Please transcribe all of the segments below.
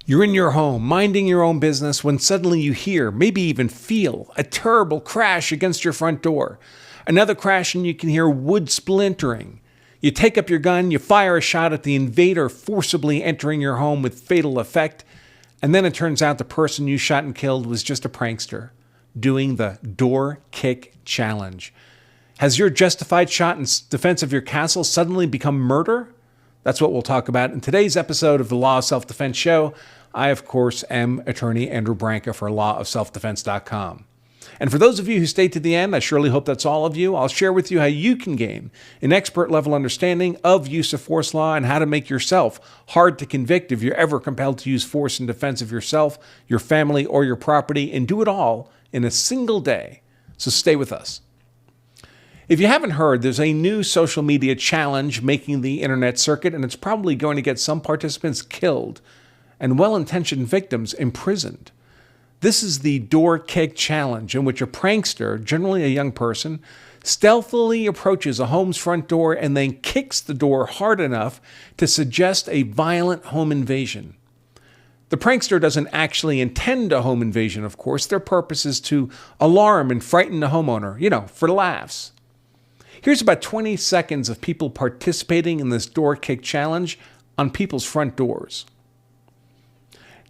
You're in your home, minding your own business, when suddenly you hear, maybe even feel, a terrible crash against your front door. Another crash and you can hear wood splintering. You take up your gun, you fire a shot at the invader forcibly entering your home with fatal effect, and then it turns out the person you shot and killed was just a prankster doing the door kick challenge. Has your justified shot in defense of your castle suddenly become murder? That's what we'll talk about in today's episode of the Law of Self-Defense Show. I, of course, am attorney Andrew Branca for lawofselfdefense.com. And for those of you who stayed to the end, I surely hope that's all of you. I'll share with you how you can gain an expert-level understanding of use of force law and how to make yourself hard to convict if you're ever compelled to use force in defense of yourself, your family, or your property, and do it all in a single day. So stay with us. If you haven't heard, there's a new social media challenge making the internet circuit, and it's probably going to get some participants killed and well-intentioned victims imprisoned. This is the door kick challenge, in which a prankster, generally a young person, stealthily approaches a home's front door and then kicks the door hard enough to suggest a violent home invasion. The prankster doesn't actually intend a home invasion, of course. Their purpose is to alarm and frighten the homeowner, for laughs. Here's about 20 seconds of people participating in this door kick challenge on people's front doors.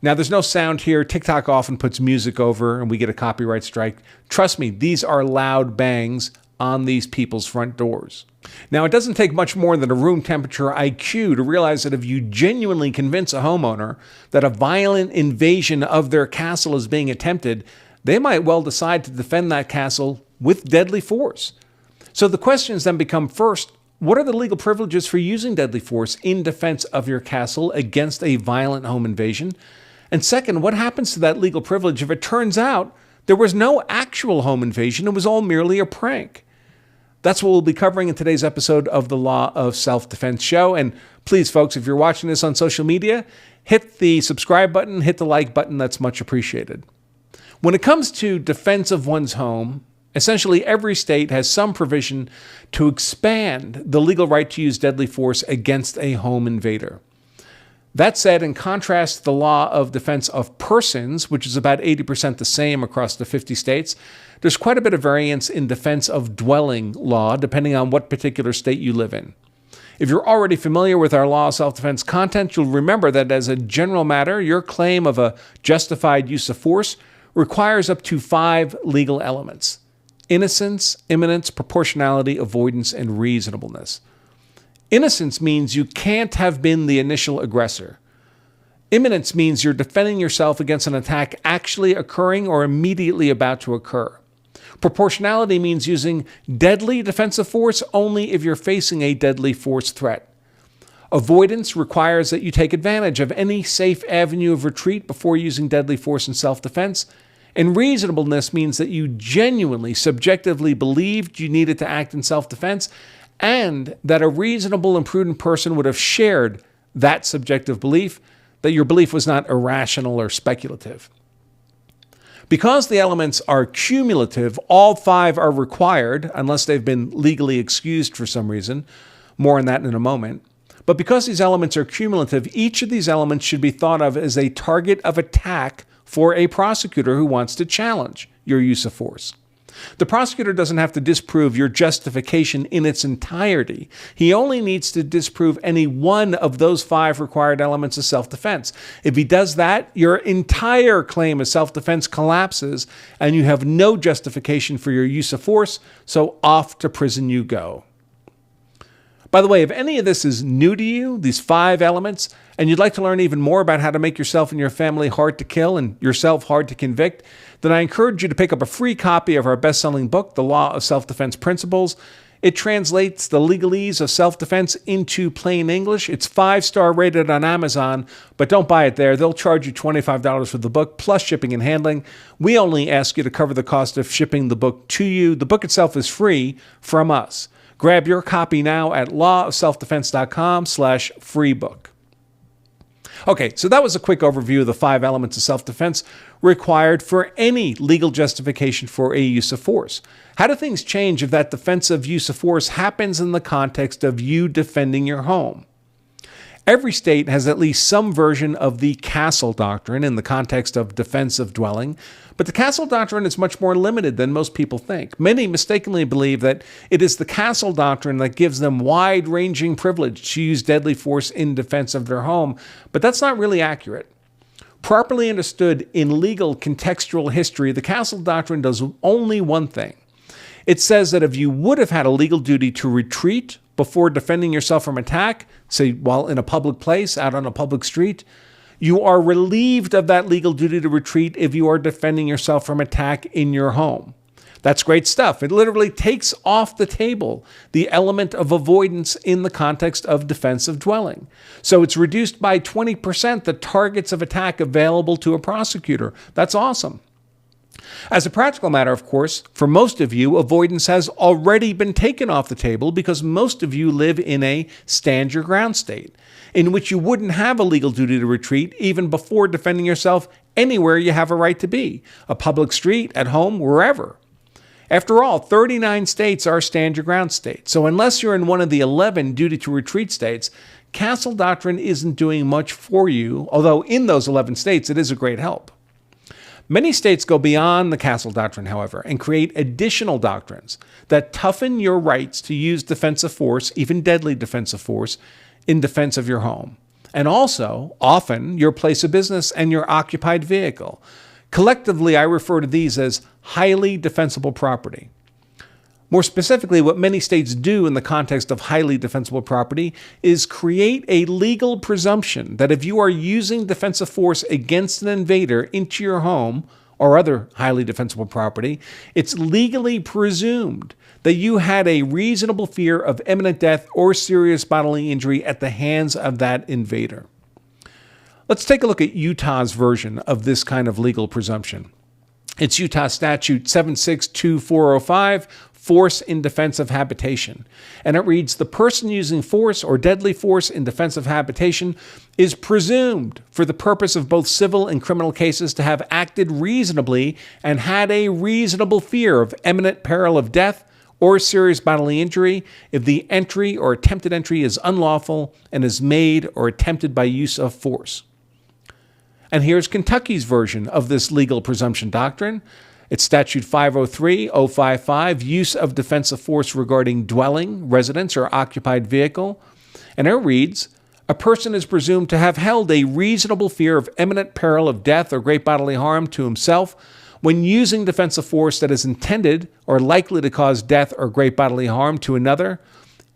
Now, there's no sound here. TikTok often puts music over and we get a copyright strike. Trust me, these are loud bangs on these people's front doors. Now, it doesn't take much more than a room temperature IQ to realize that if you genuinely convince a homeowner that a violent invasion of their castle is being attempted, they might well decide to defend that castle with deadly force. So the questions then become, first, what are the legal privileges for using deadly force in defense of your castle against a violent home invasion? And second, what happens to that legal privilege if it turns out there was no actual home invasion, it was all merely a prank? That's what we'll be covering in today's episode of the Law of Self-Defense Show. And please, folks, if you're watching this on social media, hit the subscribe button, hit the like button. That's much appreciated. When it comes to defense of one's home, essentially every state has some provision to expand the legal right to use deadly force against a home invader. That said, in contrast to the law of defense of persons, which is about 80% the same across the 50 states, there's quite a bit of variance in defense of dwelling law, depending on what particular state you live in. If you're already familiar with our law of self-defense content, you'll remember that as a general matter, your claim of a justified use of force requires up to 5 legal elements: innocence, imminence, proportionality, avoidance, and reasonableness. Innocence means you can't have been the initial aggressor. Imminence means you're defending yourself against an attack actually occurring or immediately about to occur. Proportionality means using deadly defensive force only if you're facing a deadly force threat. Avoidance requires that you take advantage of any safe avenue of retreat before using deadly force in self-defense. And reasonableness means that you genuinely, subjectively believed you needed to act in self-defense, and that a reasonable and prudent person would have shared that subjective belief, that your belief was not irrational or speculative. Because the elements are cumulative, all 5 are required, unless they've been legally excused for some reason. More on that in a moment. But because these elements are cumulative, each of these elements should be thought of as a target of attack for a prosecutor who wants to challenge your use of force. The prosecutor doesn't have to disprove your justification in its entirety. He only needs to disprove any one of those 5 required elements of self-defense. If he does that, your entire claim of self-defense collapses and you have no justification for your use of force, so off to prison you go. By the way, if any of this is new to you, these 5 elements, and you'd like to learn even more about how to make yourself and your family hard to kill and yourself hard to convict, then I encourage you to pick up a free copy of our best-selling book, The Law of Self-Defense Principles. It translates the legalese of self-defense into plain English. It's 5-star rated on Amazon, but don't buy it there. They'll charge you $25 for the book, plus shipping and handling. We only ask you to cover the cost of shipping the book to you. The book itself is free from us. Grab your copy now at lawofselfdefense.com/free book. Okay, so that was a quick overview of the 5 elements of self-defense required for any legal justification for a use of force. How do things change if that defensive use of force happens in the context of you defending your home? Every state has at least some version of the castle doctrine in the context of defensive dwelling, but the castle doctrine is much more limited than most people think. Many mistakenly believe that it is the castle doctrine that gives them wide-ranging privilege to use deadly force in defense of their home, but that's not really accurate. Properly understood in legal contextual history, the castle doctrine does only one thing. It says that if you would have had a legal duty to retreat before defending yourself from attack, say while in a public place, out on a public street, you are relieved of that legal duty to retreat if you are defending yourself from attack in your home. That's great stuff. It literally takes off the table the element of avoidance in the context of defensive dwelling. So it's reduced by 20% the targets of attack available to a prosecutor. That's awesome. As a practical matter, of course, for most of you, avoidance has already been taken off the table because most of you live in a stand-your-ground state, in which you wouldn't have a legal duty to retreat even before defending yourself anywhere you have a right to be, a public street, at home, wherever. After all, 39 states are stand-your-ground states, so unless you're in one of the 11 duty-to-retreat states, castle doctrine isn't doing much for you, although in those 11 states it is a great help. Many states go beyond the castle doctrine, however, and create additional doctrines that toughen your rights to use defensive force, even deadly defensive force, in defense of your home. And also, often, your place of business and your occupied vehicle. Collectively, I refer to these as highly defensible property. More specifically, what many states do in the context of highly defensible property is create a legal presumption that if you are using defensive force against an invader into your home or other highly defensible property, it's legally presumed that you had a reasonable fear of imminent death or serious bodily injury at the hands of that invader. Let's take a look at Utah's version of this kind of legal presumption. It's Utah Statute 762405, force in defense of habitation. And it reads, the person using force or deadly force in defense of habitation is presumed for the purpose of both civil and criminal cases to have acted reasonably and had a reasonable fear of imminent peril of death or serious bodily injury if the entry or attempted entry is unlawful and is made or attempted by use of force. And here's Kentucky's version of this legal presumption doctrine. It's Statute 503055, use of defensive force regarding dwelling, residence, or occupied vehicle. And it reads, a person is presumed to have held a reasonable fear of imminent peril of death or great bodily harm to himself when using defensive force that is intended or likely to cause death or great bodily harm to another,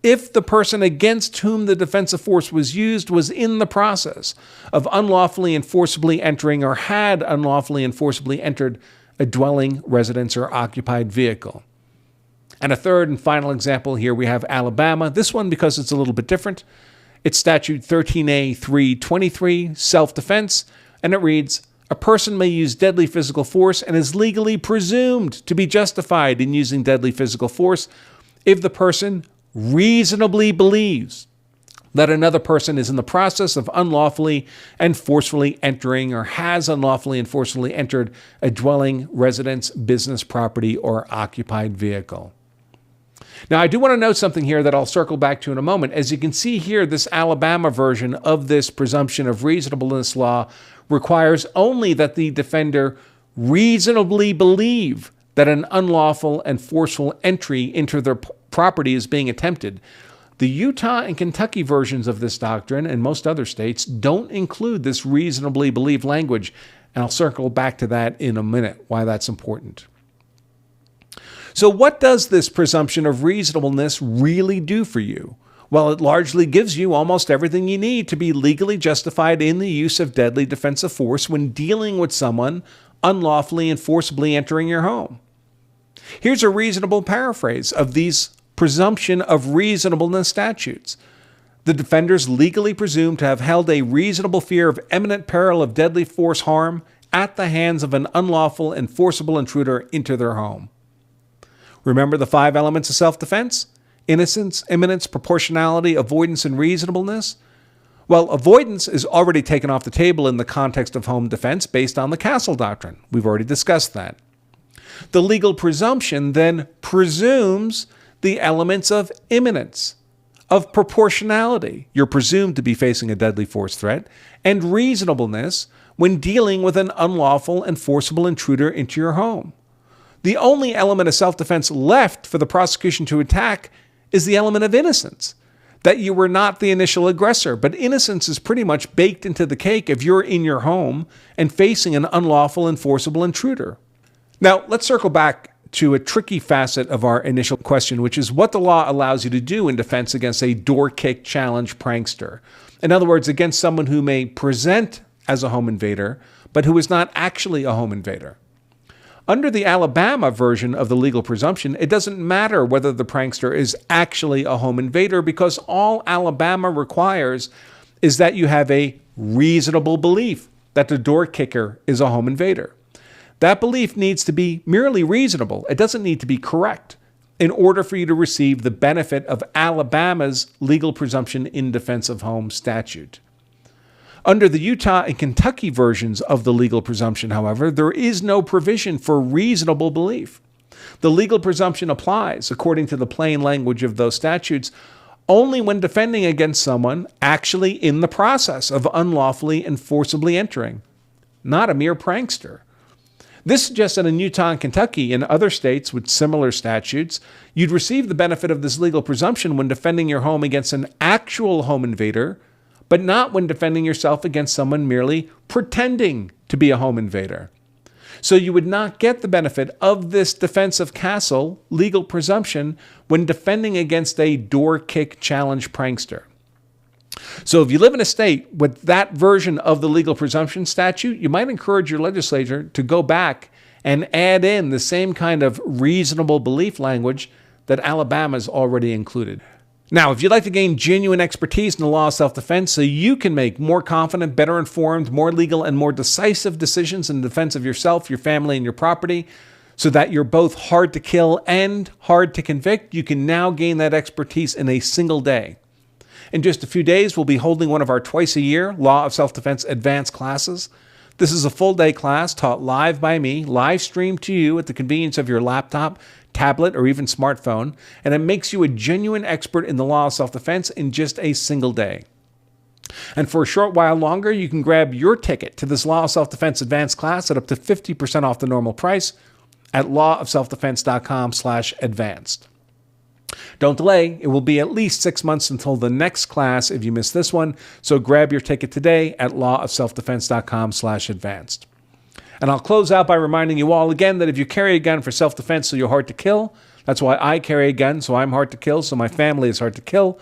if the person against whom the defensive force was used was in the process of unlawfully and forcibly entering or had unlawfully and forcibly entered a dwelling, residence, or occupied vehicle. And a third and final example here, we have Alabama. This one, because it's a little bit different, it's Statute 13A323, self-defense, and it reads, a person may use deadly physical force and is legally presumed to be justified in using deadly physical force if the person reasonably believes that another person is in the process of unlawfully and forcefully entering or has unlawfully and forcefully entered a dwelling, residence, business, property, or occupied vehicle. Now, I do want to note something here that I'll circle back to in a moment. As you can see here, this Alabama version of this presumption of reasonableness law requires only that the defender reasonably believe that an unlawful and forceful entry into their property is being attempted. The Utah and Kentucky versions of this doctrine, and most other states, don't include this reasonably believed language, and I'll circle back to that in a minute, why that's important. So what does this presumption of reasonableness really do for you? Well, it largely gives you almost everything you need to be legally justified in the use of deadly defensive force when dealing with someone unlawfully and forcibly entering your home. Here's a reasonable paraphrase of these presumption of reasonableness statutes. The defenders legally presumed to have held a reasonable fear of imminent peril of deadly force harm at the hands of an unlawful and forcible intruder into their home. Remember the 5 elements of self-defense? Innocence, imminence, proportionality, avoidance, and reasonableness? Well, avoidance is already taken off the table in the context of home defense based on the castle doctrine. We've already discussed that. The legal presumption then presumes the elements of imminence, of proportionality. You're presumed to be facing a deadly force threat, and reasonableness when dealing with an unlawful and forcible intruder into your home. The only element of self-defense left for the prosecution to attack is the element of innocence, that you were not the initial aggressor. But innocence is pretty much baked into the cake if you're in your home and facing an unlawful and forcible intruder. Now, let's circle back to a tricky facet of our initial question, which is what the law allows you to do in defense against a door kick challenge prankster. In other words, against someone who may present as a home invader, but who is not actually a home invader. Under the Alabama version of the legal presumption, it doesn't matter whether the prankster is actually a home invader, because all Alabama requires is that you have a reasonable belief that the door kicker is a home invader. That belief needs to be merely reasonable. It doesn't need to be correct in order for you to receive the benefit of Alabama's legal presumption in defense of home statute. Under the Utah and Kentucky versions of the legal presumption, however, there is no provision for reasonable belief. The legal presumption applies, according to the plain language of those statutes, only when defending against someone actually in the process of unlawfully and forcibly entering, not a mere prankster. This suggests that in Utah and Kentucky and other states with similar statutes, you'd receive the benefit of this legal presumption when defending your home against an actual home invader, but not when defending yourself against someone merely pretending to be a home invader. So you would not get the benefit of this defensive castle legal presumption when defending against a door kick challenge prankster. So if you live in a state with that version of the legal presumption statute, you might encourage your legislature to go back and add in the same kind of reasonable belief language that Alabama's already included. Now, if you'd like to gain genuine expertise in the law of self-defense so you can make more confident, better informed, more legal, and more decisive decisions in defense of yourself, your family, and your property, so that you're both hard to kill and hard to convict, you can now gain that expertise in a single day. In just a few days, we'll be holding one of our twice-a-year Law of Self-Defense advanced classes. This is a full-day class taught live by me, live streamed to you at the convenience of your laptop, tablet, or even smartphone, and it makes you a genuine expert in the law of self-defense in just a single day. And for a short while longer, you can grab your ticket to this Law of Self-Defense advanced class at up to 50% off the normal price at lawofselfdefense.com/advanced. Don't delay. It will be at least 6 months until the next class if you miss this one, so grab your ticket today at lawofselfdefense.com/advanced. And I'll close out by reminding you all again that if you carry a gun for self-defense so you're hard to kill, that's why I carry a gun, so I'm hard to kill, so my family is hard to kill,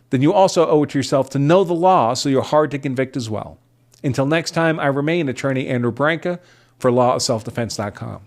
then you also owe it to yourself to know the law so you're hard to convict as well. Until next time, I remain Attorney Andrew Branca for lawofselfdefense.com.